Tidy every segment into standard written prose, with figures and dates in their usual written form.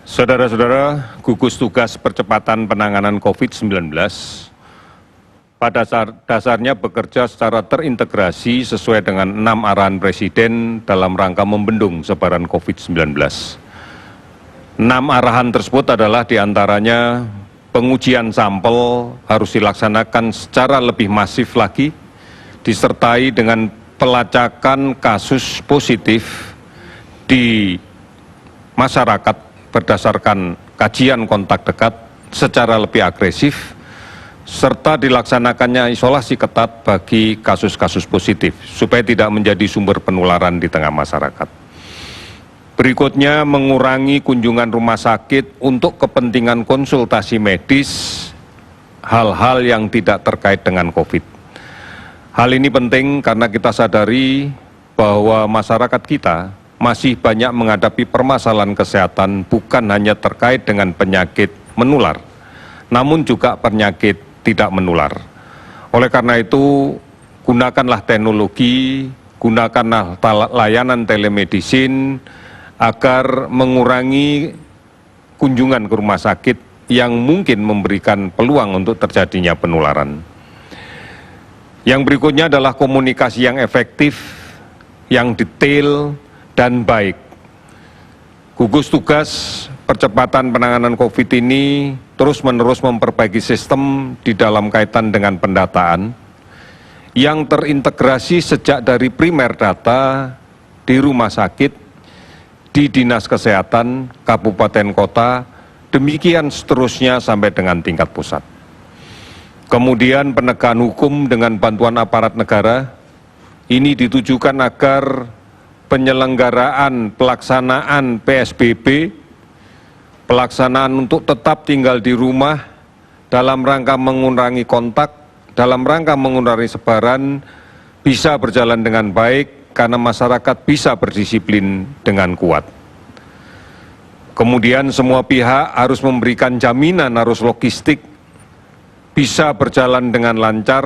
Saudara-saudara, gugus tugas percepatan penanganan COVID-19 pada dasarnya bekerja secara terintegrasi sesuai dengan 6 arahan Presiden dalam rangka membendung sebaran COVID-19. 6 arahan tersebut adalah diantaranya pengujian sampel harus dilaksanakan secara lebih masif lagi, disertai dengan pelacakan kasus positif di masyarakat berdasarkan kajian kontak dekat secara lebih agresif, serta dilaksanakannya isolasi ketat bagi kasus-kasus positif, supaya tidak menjadi sumber penularan di tengah masyarakat. Berikutnya, mengurangi kunjungan rumah sakit untuk kepentingan konsultasi medis, hal-hal yang tidak terkait dengan COVID. Hal ini penting karena kita sadari bahwa masyarakat kita masih banyak menghadapi permasalahan kesehatan bukan hanya terkait dengan penyakit menular, namun juga penyakit tidak menular. Oleh karena itu, gunakanlah teknologi, gunakanlah layanan telemedicine agar mengurangi kunjungan ke rumah sakit yang mungkin memberikan peluang untuk terjadinya penularan. Yang berikutnya adalah komunikasi yang efektif, yang detail, dan baik. Gugus tugas percepatan penanganan COVID ini terus-menerus memperbaiki sistem di dalam kaitan dengan pendataan yang terintegrasi sejak dari primer data di rumah sakit, di dinas kesehatan, kabupaten kota, demikian seterusnya sampai dengan tingkat pusat. Kemudian penegakan hukum dengan bantuan aparat negara, ini ditujukan agar penyelenggaraan pelaksanaan PSBB, pelaksanaan untuk tetap tinggal di rumah dalam rangka mengurangi kontak, dalam rangka mengurangi sebaran, bisa berjalan dengan baik karena masyarakat bisa berdisiplin dengan kuat. Kemudian semua pihak harus memberikan jaminan arus logistik bisa berjalan dengan lancar,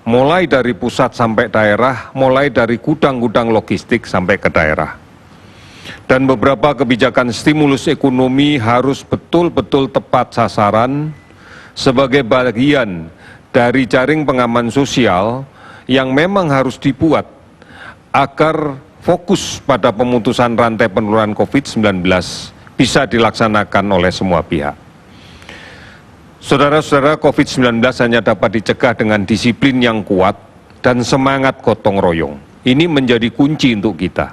mulai dari pusat sampai daerah, mulai dari gudang-gudang logistik sampai ke daerah. Dan beberapa kebijakan stimulus ekonomi harus betul-betul tepat sasaran sebagai bagian dari jaring pengaman sosial yang memang harus dibuat agar fokus pada pemutusan rantai penularan COVID-19 bisa dilaksanakan oleh semua pihak. Saudara-saudara, COVID-19 hanya dapat dicegah dengan disiplin yang kuat dan semangat gotong royong. Ini menjadi kunci untuk kita.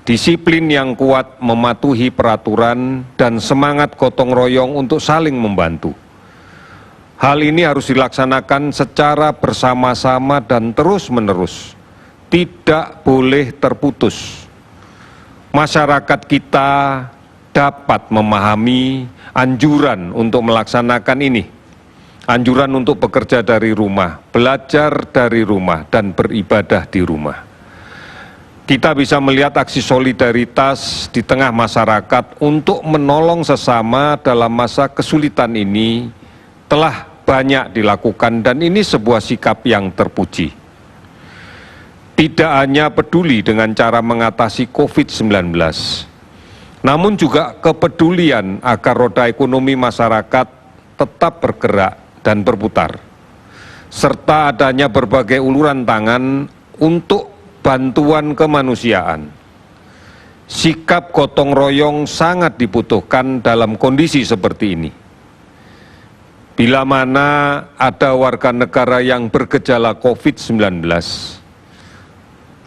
Disiplin yang kuat mematuhi peraturan dan semangat gotong royong untuk saling membantu. Hal ini harus dilaksanakan secara bersama-sama dan terus-menerus. Tidak boleh terputus. Masyarakat kita dapat memahami anjuran untuk melaksanakan ini, anjuran untuk bekerja dari rumah, belajar dari rumah, dan beribadah di rumah. Kita bisa melihat aksi solidaritas di tengah masyarakat untuk menolong sesama dalam masa kesulitan ini telah banyak dilakukan dan ini sebuah sikap yang terpuji. Tidak hanya peduli dengan cara mengatasi COVID-19, namun juga kepedulian agar roda ekonomi masyarakat tetap bergerak dan berputar, serta adanya berbagai uluran tangan untuk bantuan kemanusiaan. Sikap gotong royong sangat dibutuhkan dalam kondisi seperti ini. Bila mana ada warga negara yang bergejala COVID-19,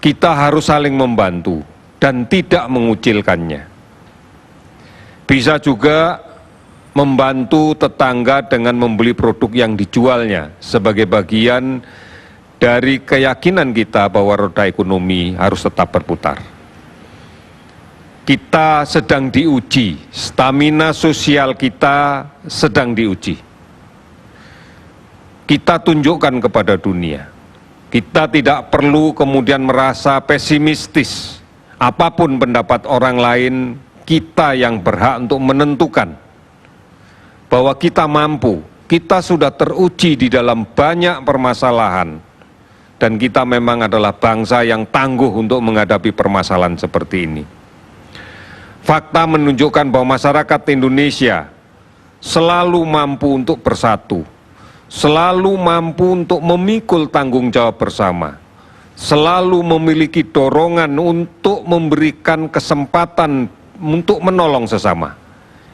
kita harus saling membantu dan tidak mengucilkannya. Bisa juga membantu tetangga dengan membeli produk yang dijualnya sebagai bagian dari keyakinan kita bahwa roda ekonomi harus tetap berputar. Kita sedang diuji, stamina sosial kita sedang diuji. Kita tunjukkan kepada dunia, kita tidak perlu kemudian merasa pesimistis. Apapun pendapat orang lain, kita yang berhak untuk menentukan bahwa kita mampu, kita sudah teruji di dalam banyak permasalahan dan kita memang adalah bangsa yang tangguh untuk menghadapi permasalahan seperti ini. Fakta menunjukkan bahwa masyarakat Indonesia selalu mampu untuk bersatu, selalu mampu untuk memikul tanggung jawab bersama, selalu memiliki dorongan untuk memberikan kesempatan untuk menolong sesama.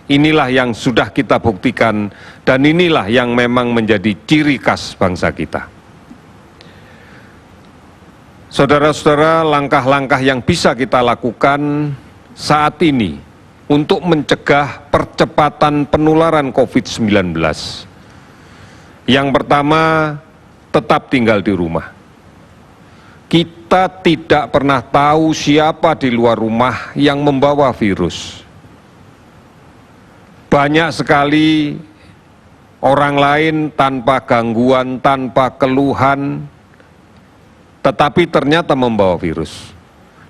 Inilah yang sudah kita buktikan dan inilah yang memang menjadi ciri khas bangsa kita. Saudara-saudara, langkah-langkah yang bisa kita lakukan saat ini untuk mencegah percepatan penularan COVID-19. Yang pertama, tetap tinggal di rumah. Kita tidak pernah tahu siapa di luar rumah yang membawa virus. Banyak sekali orang lain tanpa gangguan, tanpa keluhan, tetapi ternyata membawa virus.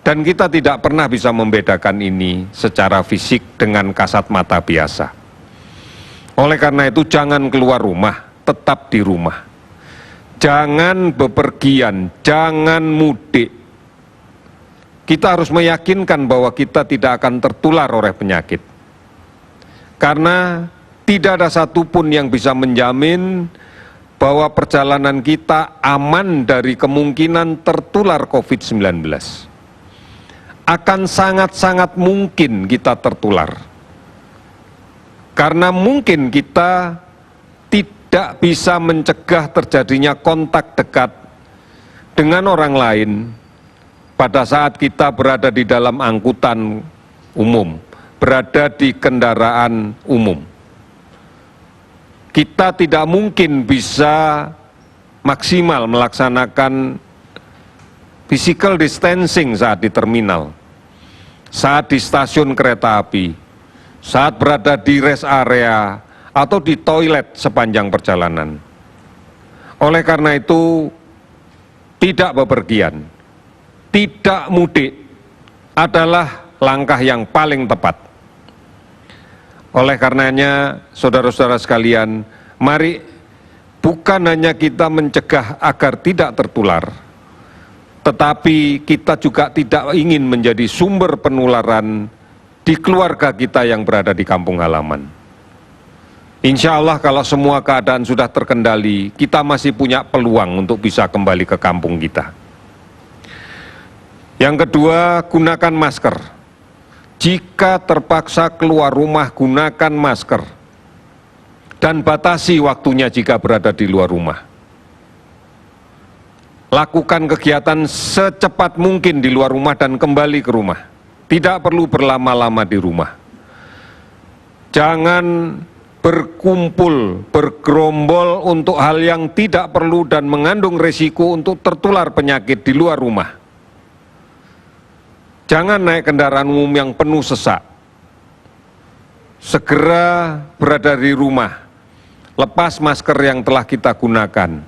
Dan kita tidak pernah bisa membedakan ini secara fisik dengan kasat mata biasa. Oleh karena itu, jangan keluar rumah, tetap di rumah. Jangan bepergian, jangan mudik. Kita harus meyakinkan bahwa kita tidak akan tertular oleh penyakit. Karena tidak ada satupun yang bisa menjamin bahwa perjalanan kita aman dari kemungkinan tertular COVID-19. Akan sangat-sangat mungkin kita tertular. Karena mungkin kita tidak bisa mencegah terjadinya kontak dekat dengan orang lain pada saat kita berada di dalam angkutan umum, berada di kendaraan umum. Kita tidak mungkin bisa maksimal melaksanakan physical distancing saat di terminal, saat di stasiun kereta api, saat berada di rest area, atau di toilet sepanjang perjalanan. Oleh karena itu, tidak bepergian, tidak mudik adalah langkah yang paling tepat. Oleh karenanya, saudara-saudara sekalian, mari bukan hanya kita mencegah agar tidak tertular, tetapi kita juga tidak ingin menjadi sumber penularan di keluarga kita yang berada di kampung halaman. Insya Allah kalau semua keadaan sudah terkendali, kita masih punya peluang untuk bisa kembali ke kampung kita. Yang kedua, gunakan masker. Jika terpaksa keluar rumah, gunakan masker. Dan batasi waktunya jika berada di luar rumah. Lakukan kegiatan secepat mungkin di luar rumah dan kembali ke rumah. Tidak perlu berlama-lama di rumah. Jangan berkumpul, bergerombol untuk hal yang tidak perlu dan mengandung risiko untuk tertular penyakit di luar rumah. Jangan naik kendaraan umum yang penuh sesak. Segera berada di rumah, lepas masker yang telah kita gunakan,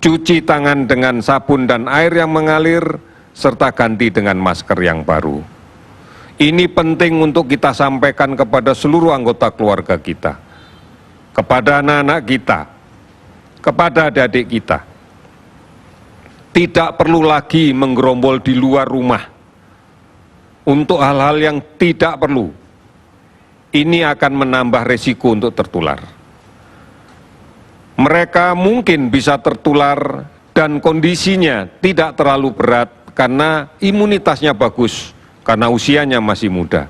cuci tangan dengan sabun dan air yang mengalir, serta ganti dengan masker yang baru. Ini penting untuk kita sampaikan kepada seluruh anggota keluarga kita, kepada anak-anak kita, kepada adik-adik kita. Tidak perlu lagi menggerombol di luar rumah untuk hal-hal yang tidak perlu. Ini akan menambah risiko untuk tertular. Mereka mungkin bisa tertular dan kondisinya tidak terlalu berat karena imunitasnya bagus, karena usianya masih muda.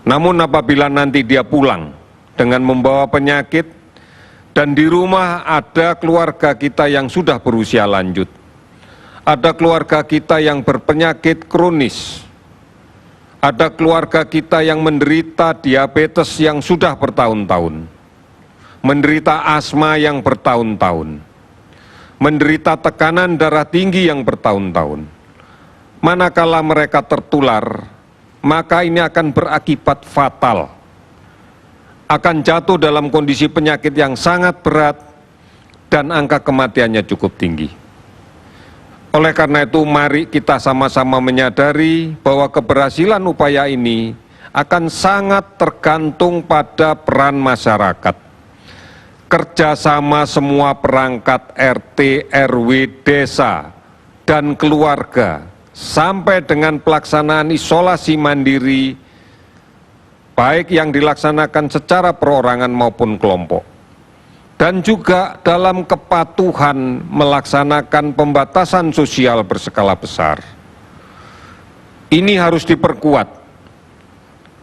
Namun apabila nanti dia pulang dengan membawa penyakit dan di rumah ada keluarga kita yang sudah berusia lanjut, ada keluarga kita yang berpenyakit kronis, ada keluarga kita yang menderita diabetes yang sudah bertahun-tahun, menderita asma yang bertahun-tahun, menderita tekanan darah tinggi yang bertahun-tahun. Manakala mereka tertular, maka ini akan berakibat fatal, akan jatuh dalam kondisi penyakit yang sangat berat dan angka kematiannya cukup tinggi. Oleh karena itu, mari kita sama-sama menyadari bahwa keberhasilan upaya ini akan sangat tergantung pada peran masyarakat. Kerjasama semua perangkat RT, RW, desa, dan keluarga, sampai dengan pelaksanaan isolasi mandiri baik yang dilaksanakan secara perorangan maupun kelompok, dan juga dalam kepatuhan melaksanakan pembatasan sosial berskala besar. Ini harus diperkuat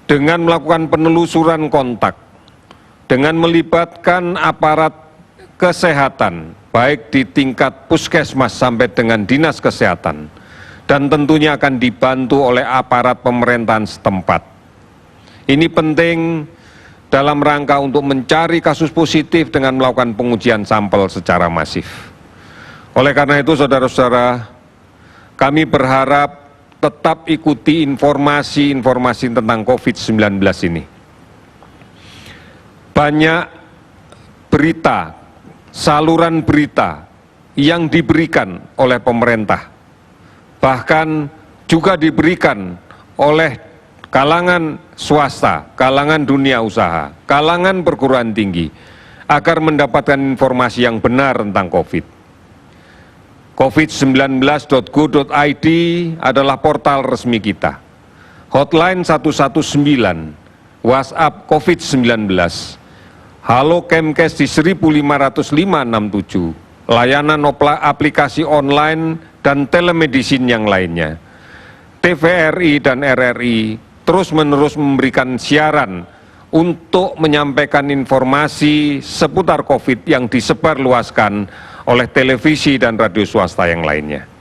dengan melakukan penelusuran kontak, dengan melibatkan aparat kesehatan, baik di tingkat puskesmas sampai dengan dinas kesehatan, dan tentunya akan dibantu oleh aparat pemerintahan setempat. Ini penting dalam rangka untuk mencari kasus positif dengan melakukan pengujian sampel secara masif. Oleh karena itu, saudara-saudara, kami berharap tetap ikuti informasi-informasi tentang COVID-19 ini. Banyak berita, saluran berita yang diberikan oleh pemerintah, bahkan juga diberikan oleh kalangan swasta, kalangan dunia usaha, kalangan perguruan tinggi, agar mendapatkan informasi yang benar tentang COVID. covid19.go.id adalah portal resmi kita. Hotline 119, WhatsApp COVID-19, Halo Kemkes di 15567, layanan aplikasi online dan telemedicine yang lainnya. TVRI dan RRI terus-menerus memberikan siaran untuk menyampaikan informasi seputar COVID yang disebarluaskan oleh televisi dan radio swasta yang lainnya.